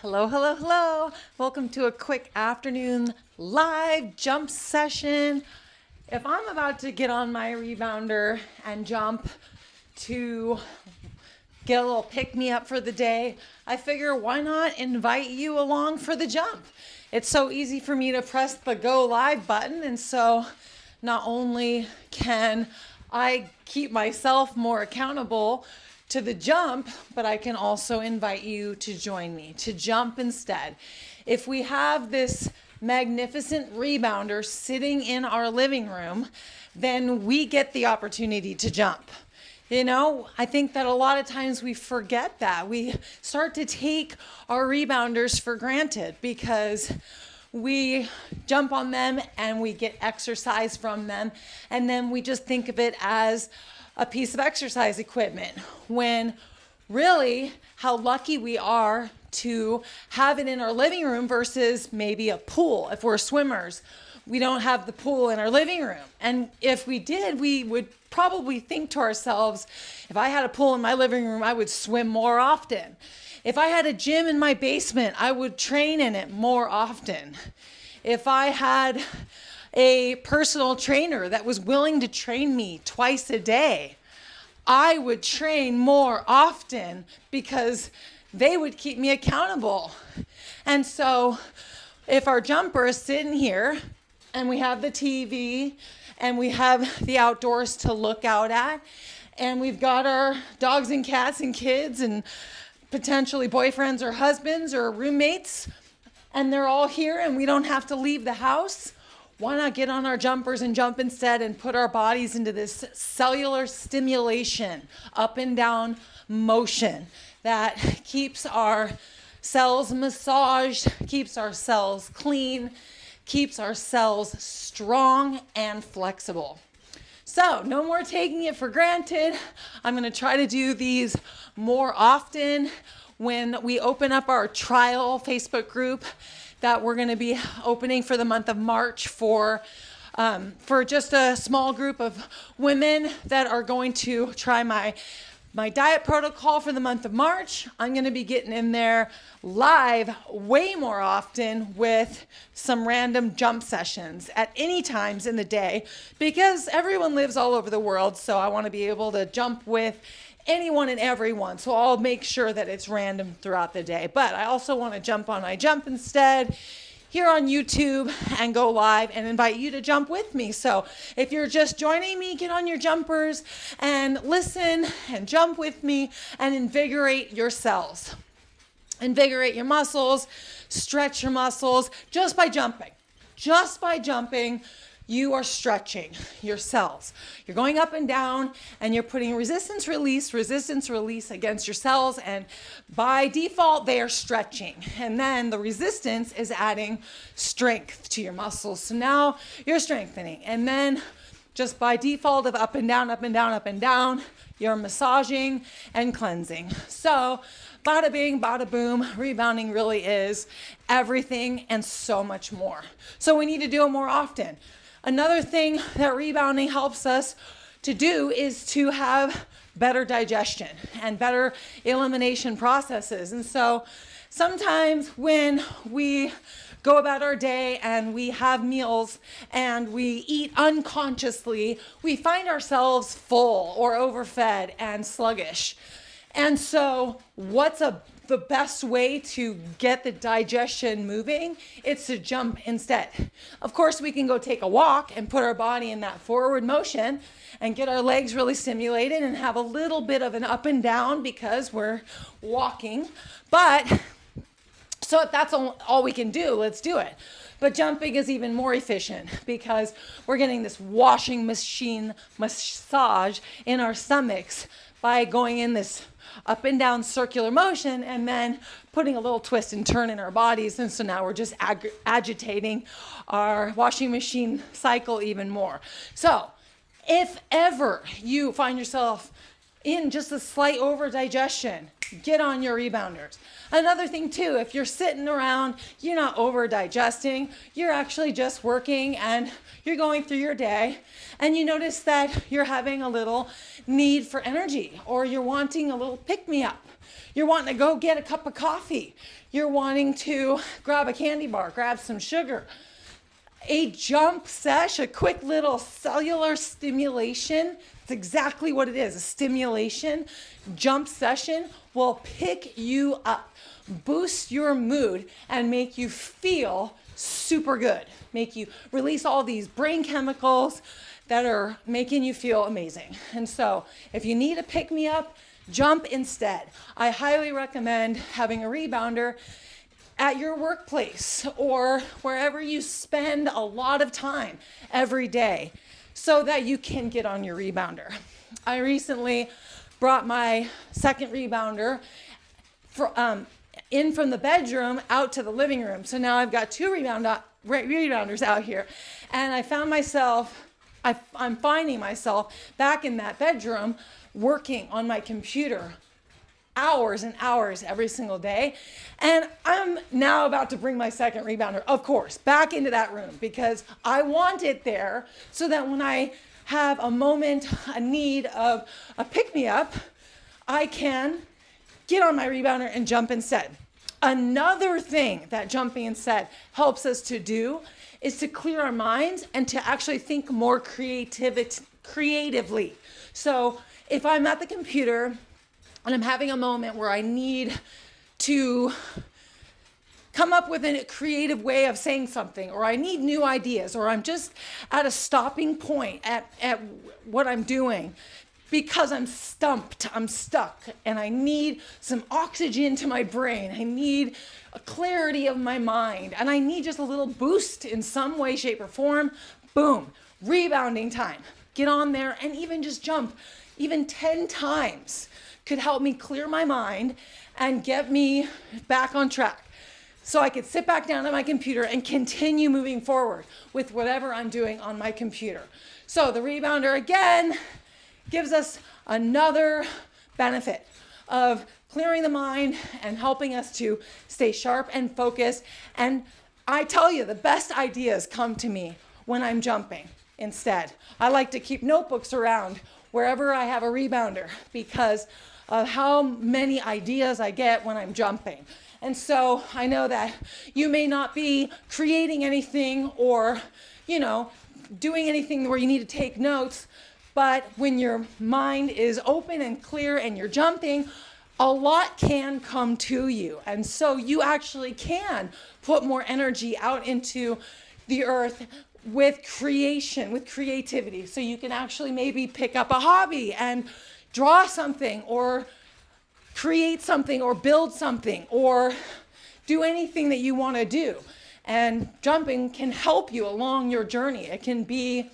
Hello, hello, hello. Welcome to a quick afternoon live jump session. If I'm about to get on my rebounder and jump to get a little pick me up for the day, I figure why not invite you along for the jump? It's so easy for me to press the go live button, and so not only can I keep myself more accountable to the jump, but I can also invite you to join me, to jump instead. If we have this magnificent rebounder sitting in our living room, then we get the opportunity to jump. You know, I think that a lot of times we forget that. We start to take our rebounders for granted because we jump on them and we get exercise from them, and then we just think of it as a piece of exercise equipment, when really how lucky we are to have it in our living room versus maybe a pool. If we're swimmers, we don't have the pool in our living room. And if we did, we would probably think to ourselves, if I had a pool in my living room, I would swim more often. If I had a gym in my basement, I would train in it more often. If I had a personal trainer that was willing to train me twice a day, I would train more often because they would keep me accountable. And so if our jumper is sitting here and we have the TV and we have the outdoors to look out at, and we've got our dogs and cats and kids and potentially boyfriends or husbands or roommates, and they're all here and we don't have to leave the house, why not get on our jumpers and jump instead and put our bodies into this cellular stimulation, up and down motion that keeps our cells massaged, keeps our cells clean, keeps our cells strong and flexible. So no more taking it for granted. I'm going to try to do these more often when we open up our trial Facebook group that we're going to be opening for the month of March for just a small group of women that are going to try my diet protocol for the month of March. I'm going to be getting in there live way more often with some random jump sessions at any times in the day because everyone lives all over the world. So I want to be able to jump with anyone and everyone. So I'll make sure that it's random throughout the day. But I also want to jump on my jump instead here on YouTube and go live and invite you to jump with me. So if you're just joining me, get on your jumpers and listen and jump with me and invigorate your cells. Invigorate your muscles, stretch your muscles just by jumping. Just by jumping, you are stretching your cells. You're going up and down and you're putting resistance release against your cells, and by default they are stretching, and then the resistance is adding strength to your muscles. So now you're strengthening, and then just by default of up and down, up and down, up and down, you're massaging and cleansing. So bada bing, bada boom, rebounding really is everything and so much more. So we need to do it more often. Another thing that rebounding helps us to do is to have better digestion and better elimination processes. And so sometimes when we go about our day and we have meals and we eat unconsciously, we find ourselves full or overfed and sluggish. And so what's the best way to get the digestion moving? It's to jump instead. Of course, we can go take a walk and put our body in that forward motion and get our legs really stimulated and have a little bit of an up and down because we're walking. But so if that's all we can do, let's do it. But jumping is even more efficient because we're getting this washing machine massage in our stomachs by going in this up and down circular motion and then putting a little twist and turn in our bodies. And so now we're just agitating our washing machine cycle even more. So if ever you find yourself in just a slight over digestion, get on your rebounders. Another thing too, if you're sitting around, you're not over digesting, you're actually just working and you're going through your day and you notice that you're having a little need for energy, or you're wanting a little pick-me-up. You're wanting to go get a cup of coffee. You're wanting to grab a candy bar, grab some sugar. A jump sesh, a quick little cellular stimulation, it's exactly what it is, a stimulation. Jump session will pick you up, boost your mood, and make you feel super good. Make you release all these brain chemicals that are making you feel amazing. And so if you need a pick-me-up, jump instead. I highly recommend having a rebounder at your workplace or wherever you spend a lot of time every day so that you can get on your rebounder. I recently brought my second rebounder in from the bedroom out to the living room. So now I've got two rebounders out here, and I'm finding myself back in that bedroom working on my computer hours and hours every single day. And I'm now about to bring my second rebounder, of course, back into that room because I want it there so that when I have a moment, a need of a pick-me-up, I can get on my rebounder and jump instead. Another thing that jumping instead helps us to do is to clear our minds and to actually think more creatively. So if I'm at the computer and I'm having a moment where I need to come up with a creative way of saying something, or I need new ideas, or I'm just at a stopping point at what I'm doing because I'm stumped, I'm stuck, and I need some oxygen to my brain. I need a clarity of my mind, and I need just a little boost in some way, shape, or form. Boom, rebounding time. Get on there and even just jump, even 10 times. Could help me clear my mind and get me back on track so I could sit back down at my computer and continue moving forward with whatever I'm doing on my computer. So the rebounder, again, gives us another benefit of clearing the mind and helping us to stay sharp and focused. And I tell you, the best ideas come to me when I'm jumping instead. I like to keep notebooks around wherever I have a rebounder because of how many ideas I get when I'm jumping. And so I know that you may not be creating anything or, doing anything where you need to take notes, but when your mind is open and clear and you're jumping, a lot can come to you. And so you actually can put more energy out into the earth with creation, with creativity. So you can actually maybe pick up a hobby and draw something or create something or build something or do anything that you want to do. And jumping can help you along your journey. It can be,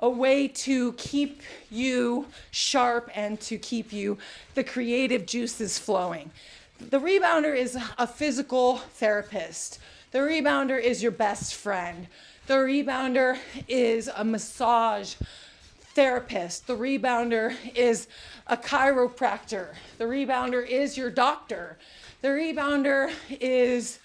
a way to keep you sharp and to keep the creative juices flowing. The rebounder is a physical therapist. The rebounder is your best friend. The rebounder is a massage therapist. The rebounder is a chiropractor. The rebounder is your doctor. The rebounder is,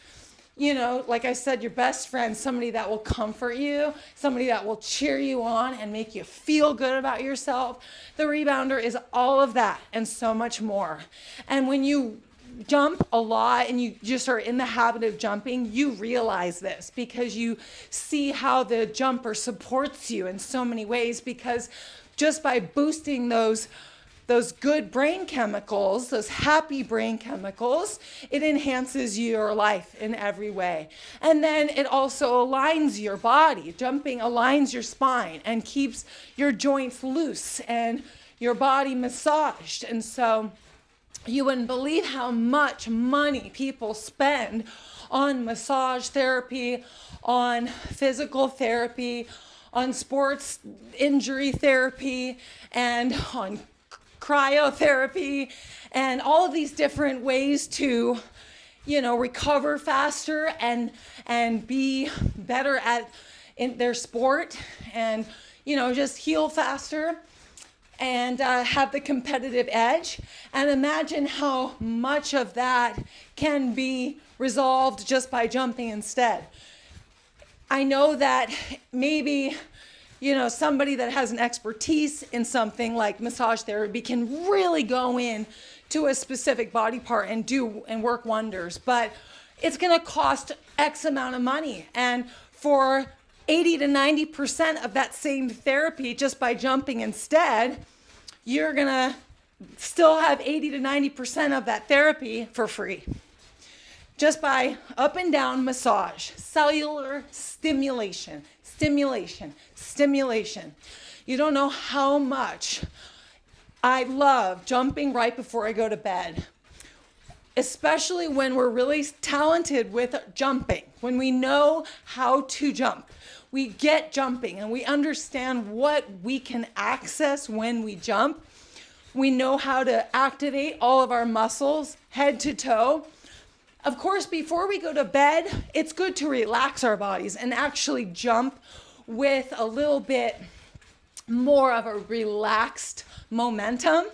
like I said, your best friend, somebody that will comfort you, somebody that will cheer you on and make you feel good about yourself. The rebounder is all of that and so much more. And when you jump a lot and you just are in the habit of jumping, you realize this because you see how the jumper supports you in so many ways, because just by boosting those good brain chemicals, those happy brain chemicals, it enhances your life in every way. And then it also aligns your body. Jumping aligns your spine and keeps your joints loose and your body massaged. And so you wouldn't believe how much money people spend on massage therapy, on physical therapy, on sports injury therapy, and on cryotherapy, and all of these different ways to, recover faster and be better in their sport and, just heal faster. and have the competitive edge. And imagine how much of that can be resolved just by jumping instead. I know that maybe, somebody that has an expertise in something like massage therapy can really go in to a specific body part and work wonders, but it's going to cost X amount of money. And for 80 to 90% of that same therapy, just by jumping instead, you're going to still have 80 to 90% of that therapy for free. Just by up and down massage, cellular stimulation. You don't know how much I love jumping right before I go to bed, especially when we're really talented with jumping, when we know how to jump. We get jumping and we understand what we can access when we jump. We know how to activate all of our muscles, head to toe. Of course, before we go to bed, it's good to relax our bodies and actually jump with a little bit more of a relaxed momentum.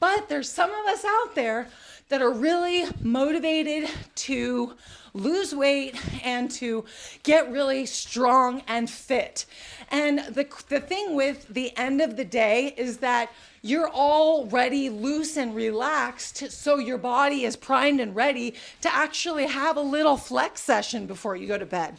But there's some of us out there that are really motivated to lose weight and to get really strong and fit. And the thing with the end of the day is that you're already loose and relaxed, so your body is primed and ready to actually have a little flex session before you go to bed.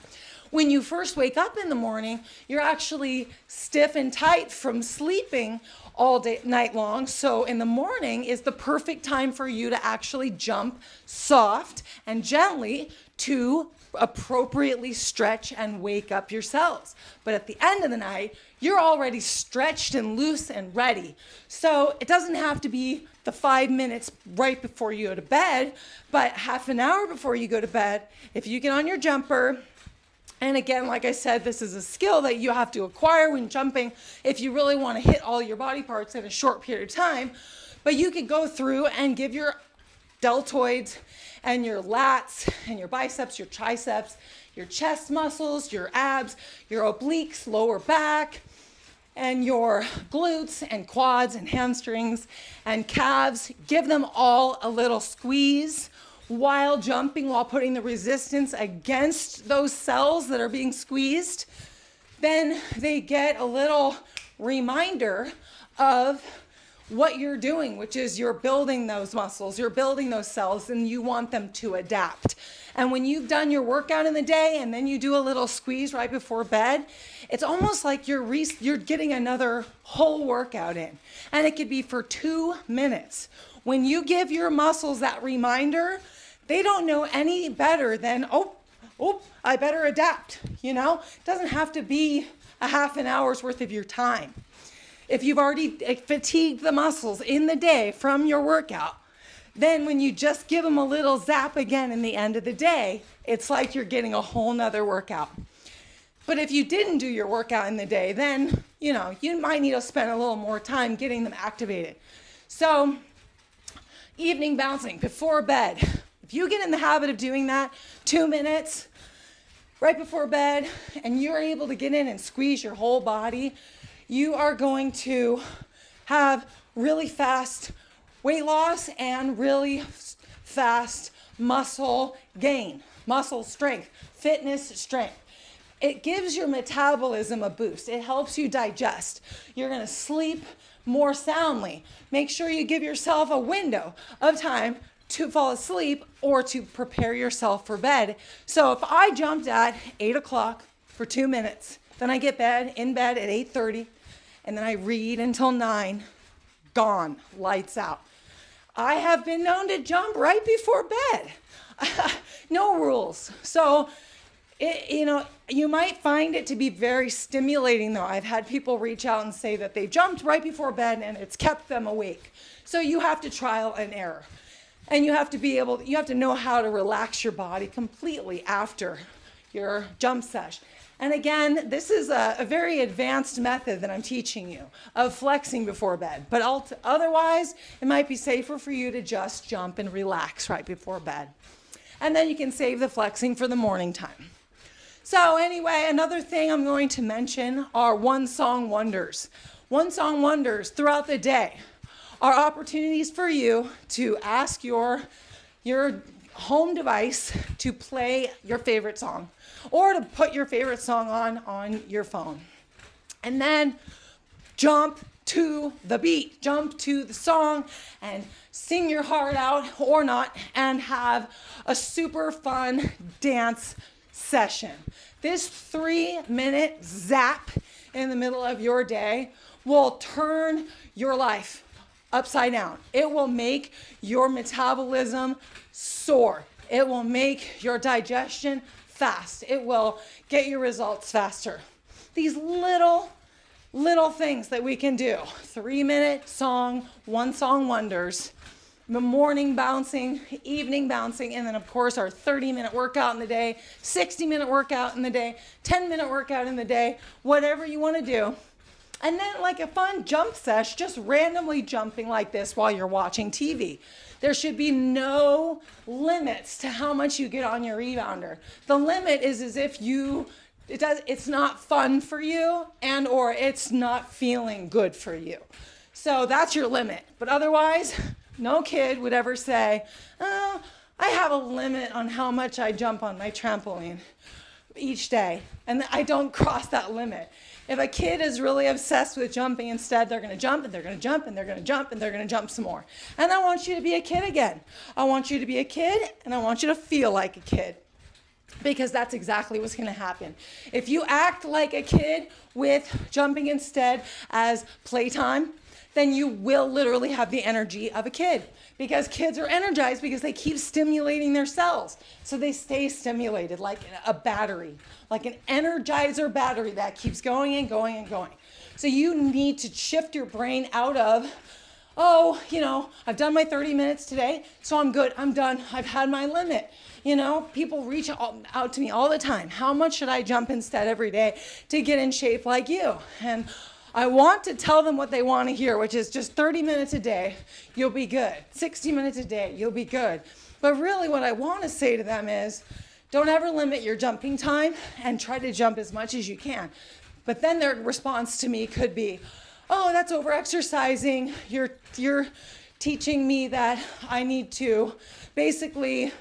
When you first wake up in the morning, you're actually stiff and tight from sleeping all day, night long. So in the morning is the perfect time for you to actually jump soft and gently to appropriately stretch and wake up your cells. But at the end of the night, you're already stretched and loose and ready. So it doesn't have to be the 5 minutes right before you go to bed, but half an hour before you go to bed, if you get on your jumper. And again, like I said, this is a skill that you have to acquire when jumping if you really want to hit all your body parts in a short period of time. But you could go through and give your deltoids and your lats and your biceps, your triceps, your chest muscles, your abs, your obliques, lower back, and your glutes and quads and hamstrings and calves. Give them all a little squeeze while jumping, while putting the resistance against those cells that are being squeezed. Then they get a little reminder of what you're doing, which is you're building those muscles, you're building those cells, and you want them to adapt. And when you've done your workout in the day and then you do a little squeeze right before bed, it's almost like you're getting another whole workout in. And it could be for 2 minutes. When you give your muscles that reminder, they don't know any better than, I better adapt, It doesn't have to be a half an hour's worth of your time. If you've already fatigued the muscles in the day from your workout, then when you just give them a little zap again in the end of the day, it's like you're getting a whole nother workout. But if you didn't do your workout in the day, then, you might need to spend a little more time getting them activated. So, evening bouncing before bed. If you get in the habit of doing that, 2 minutes right before bed, and you're able to get in and squeeze your whole body, you are going to have really fast weight loss and really fast muscle gain, muscle strength, fitness strength. It gives your metabolism a boost. It helps you digest. You're going to sleep more soundly. Make sure you give yourself a window of time to fall asleep or to prepare yourself for bed. So if I jumped at 8 o'clock for 2 minutes, then I get in bed at 8:30, and then I read until 9, gone, lights out. I have been known to jump right before bed. No rules. So, you might find it to be very stimulating though. I've had people reach out and say that they jumped right before bed and it's kept them awake. So you have to trial and error. And you have to know how to relax your body completely after your jump sesh. And again, this is a very advanced method that I'm teaching you of flexing before bed. But otherwise, it might be safer for you to just jump and relax right before bed. And then you can save the flexing for the morning time. So anyway, another thing I'm going to mention are one-song wonders. One-song wonders throughout the day are opportunities for you to ask your home device to play your favorite song or to put your favorite song on your phone. And then jump to the beat, jump to the song and sing your heart out or not and have a super fun dance session. This 3-minute zap in the middle of your day will turn your life upside down. It will make your metabolism soar. It will make your digestion fast. It will get your results faster. These little things that we can do. 3-minute song, one-song wonders. The morning bouncing, evening bouncing, and then of course our 30-minute workout in the day, 60-minute workout in the day, 10-minute workout in the day, whatever you want to do. And then like a fun jump sesh, just randomly jumping like this while you're watching TV. There should be no limits to how much you get on your rebounder. The limit is as if it's not fun for you and or it's not feeling good for you. So that's your limit. But otherwise, no kid would ever say, oh, I have a limit on how much I jump on my trampoline each day, and I don't cross that limit. If a kid is really obsessed with jumping instead, they're going to jump and they're going to jump and they're going to jump and they're going to jump some more. And I want you to be a kid again. I want you to be a kid and I want you to feel like a kid, because that's exactly what's going to happen. If you act like a kid with jumping instead as playtime, then you will literally have the energy of a kid, because kids are energized because they keep stimulating their cells. So they stay stimulated like a battery, like an energizer battery that keeps going and going and going. So you need to shift your brain out of, oh, I've done my 30 minutes today, so I'm good, I'm done, I've had my limit. People reach out to me all the time. How much should I jump instead every day to get in shape like you? And I want to tell them what they want to hear, which is just 30 minutes a day, you'll be good. 60 minutes a day, you'll be good. But really what I want to say to them is, don't ever limit your jumping time and try to jump as much as you can. But then their response to me could be, oh, that's over-exercising. You're teaching me that I need to basically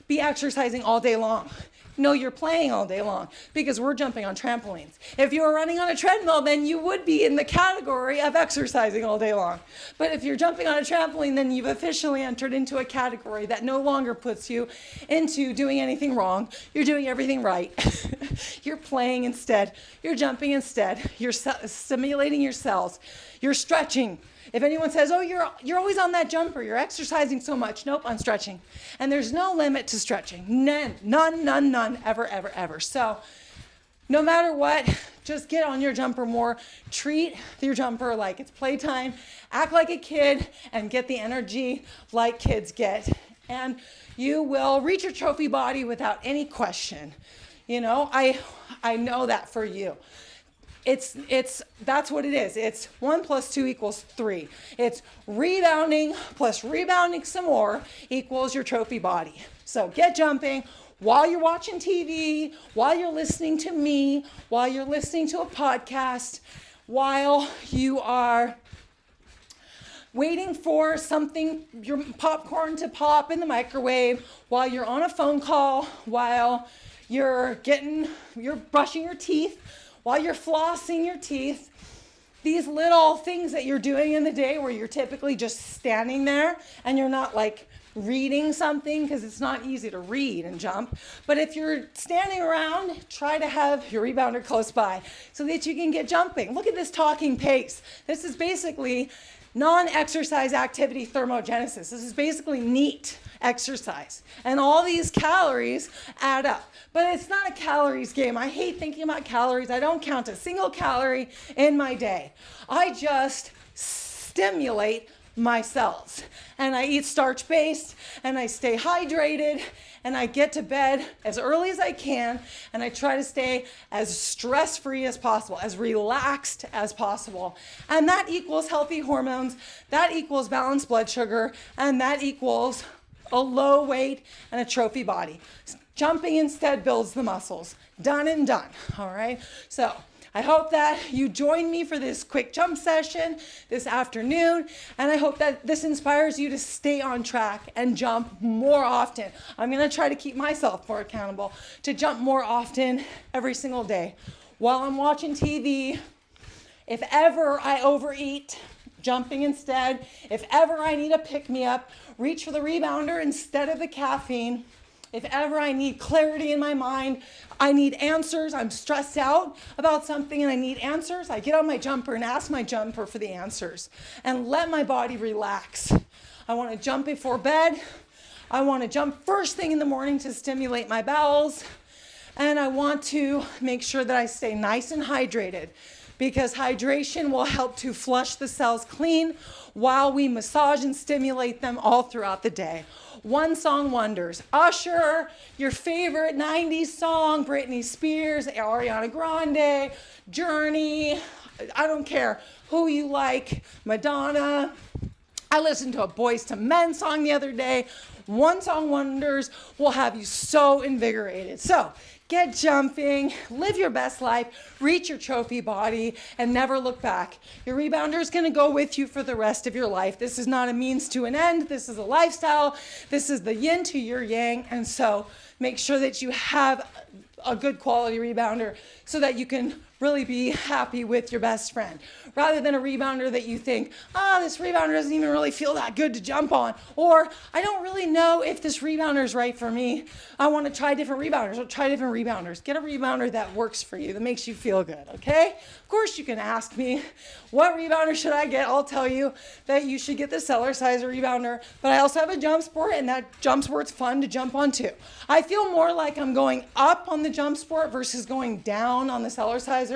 be exercising all day long. No, you're playing all day long because we're jumping on trampolines. If you were running on a treadmill, then you would be in the category of exercising all day long. But if you're jumping on a trampoline, then you've officially entered into a category that no longer puts you into doing anything wrong. You're doing everything right. You're playing instead. You're jumping instead. You're stimulating your cells. You're stretching. If anyone says, oh, you're always on that jumper, you're exercising so much. Nope, I'm stretching. And there's no limit to stretching. None, ever. So no matter what, just get on your jumper more. Treat your jumper like it's playtime. Act like a kid and get the energy like kids get. And you will reach your trophy body without any question. I know that for you. That's what it is. It's 1 + 2 = 3. It's rebounding plus rebounding some more equals your trophy body. So get jumping while you're watching TV, while you're listening to me, while you're listening to a podcast, while you are waiting for something, your popcorn to pop in the microwave, while you're on a phone call, while you're brushing your teeth, while you're flossing your teeth. These little things that you're doing in the day where you're typically just standing there and you're not like reading something, because it's not easy to read and jump. But if you're standing around, try to have your rebounder close by so that you can get jumping. Look at this talking pace. This is basically non-exercise activity thermogenesis. This is basically NEAT exercise. And all these calories add up. But it's not a calories game. I hate thinking about calories. I don't count a single calorie in my day. I just stimulate my cells. And I eat starch-based, and I stay hydrated, and I get to bed as early as I can, and I try to stay as stress-free as possible, as relaxed as possible. And that equals healthy hormones, that equals balanced blood sugar, and that equals a low weight, and a trophy body. Jumping instead builds the muscles. Done and done, all right? So I hope that you join me for this quick jump session this afternoon, and I hope that this inspires you to stay on track and jump more often. I'm gonna try to keep myself more accountable to jump more often every single day. While I'm watching TV, if ever I overeat, jumping instead. If ever I need a pick-me-up, reach for the rebounder instead of the caffeine. If ever I need clarity in my mind, I need answers, I'm stressed out about something and I need answers, I get on my jumper and ask my jumper for the answers and let my body relax. I want to jump before bed. I want to jump first thing in the morning to stimulate my bowels. And I want to make sure that I stay nice and hydrated, because hydration will help to flush the cells clean while we massage and stimulate them all throughout the day. One song wonders. Usher, your favorite 90s song, Britney Spears, Ariana Grande, Journey, I don't care who you like, Madonna. I listened to a Boyz II Men song the other day. One song wonders will have you so invigorated. So get jumping, live your best life, reach your trophy body, and never look back. Your rebounder is going to go with you for the rest of your life. This is not a means to an end. This is a lifestyle. This is the yin to your yang. And so make sure that you have a good quality rebounder so that you can really be happy with your best friend, rather than a rebounder that you think, this rebounder doesn't even really feel that good to jump on, or I don't really know if this rebounder is right for me. I want to try different rebounders. Or try different rebounders. Get a rebounder that works for you, that makes you feel good, okay? Of course, you can ask me, what rebounder should I get? I'll tell you that you should get the Cellerciser rebounder, but I also have a jump sport, and that jump sport's fun to jump on too. I feel more like I'm going up on the jump sport versus going down on the Cellerciser.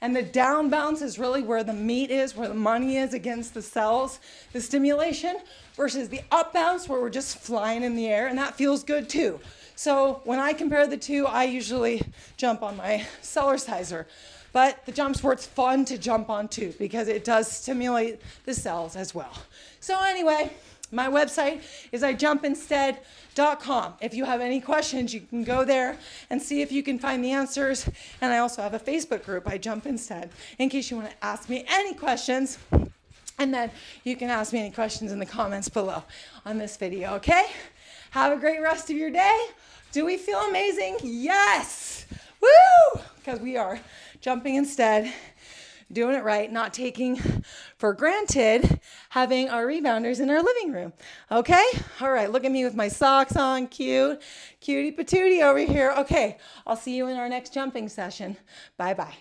And the down bounce is really where the meat is, where the money is against the cells, the stimulation, versus the up bounce where we're just flying in the air, and that feels good too. So when I compare the two, I usually jump on my Cellerciser. But the jump sport's fun to jump on too, because it does stimulate the cells as well. So anyway, my website is ijumpinstead.com. If you have any questions, you can go there and see if you can find the answers. And I also have a Facebook group, I Jump Instead, in case you want to ask me any questions. And then you can ask me any questions in the comments below on this video, okay? Have a great rest of your day. Do we feel amazing? Yes! Woo! Because we are jumping instead, doing it right, not taking for granted having our rebounders in our living room. Okay? All right, look at me with my socks on, cute. Cutie patootie over here. Okay, I'll see you in our next jumping session. Bye-bye.